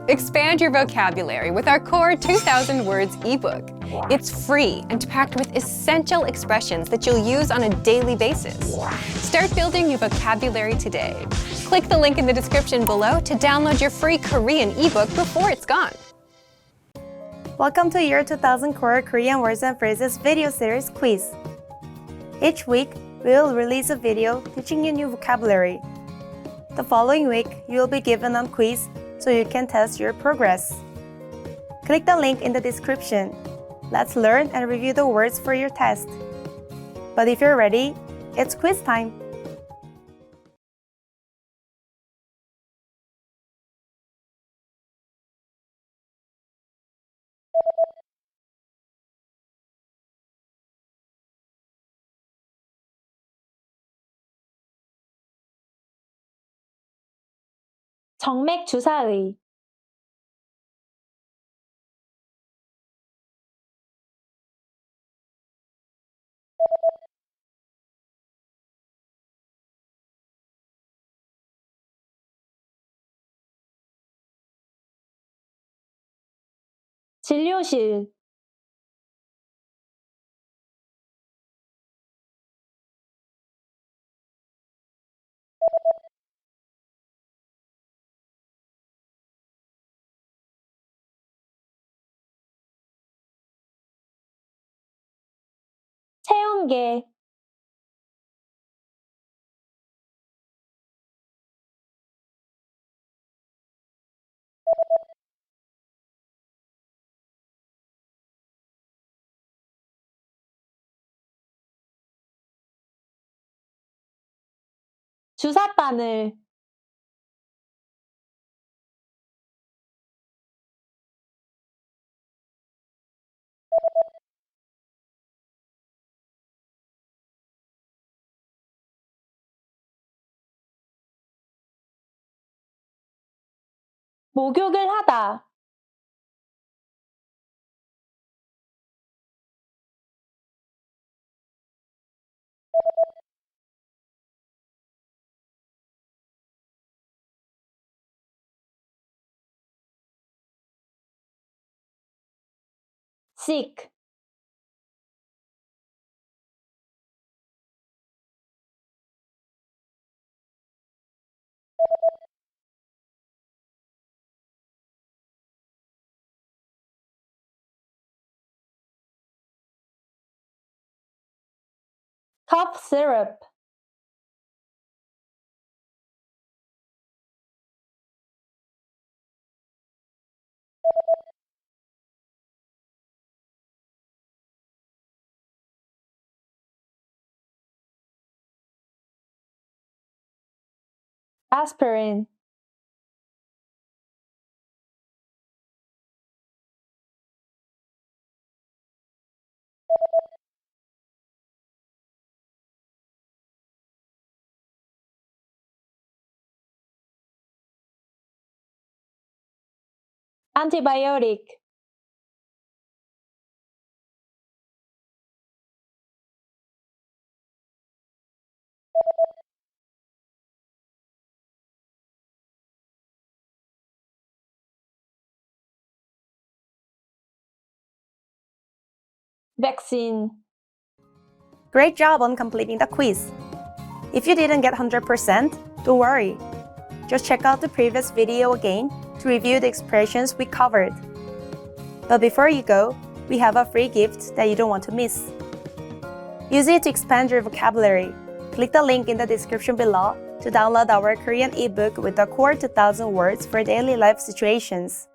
Expand your vocabulary with our Core 2000 Words ebook. It's free and packed with essential expressions that you'll use on a daily basis. Start building your vocabulary today. Click the link in the description below to download your free Korean ebook before it's gone. Welcome to Year 2000 Core Korean Words and Phrases video series quiz. Each week, we will release a video teaching you new vocabulary. The following week, you will be given a quiz so you can test your progress. Click the link in the description. Let's learn and review the words for your test. But if you're ready, it's quiz time! 정맥 주사의 진료실 체온계 주사바늘 목욕을 하다 sick cough syrup aspirin antibiotic vaccine Great job on completing the quiz! If you didn't get 100%, don't worry. Just check out the previous video again to review the expressions we covered. But before you go, we have a free gift that you don't want to miss. Use it to expand your vocabulary. Click the link in the description below to download our Korean ebook with the Core 2000 Words for daily life situations.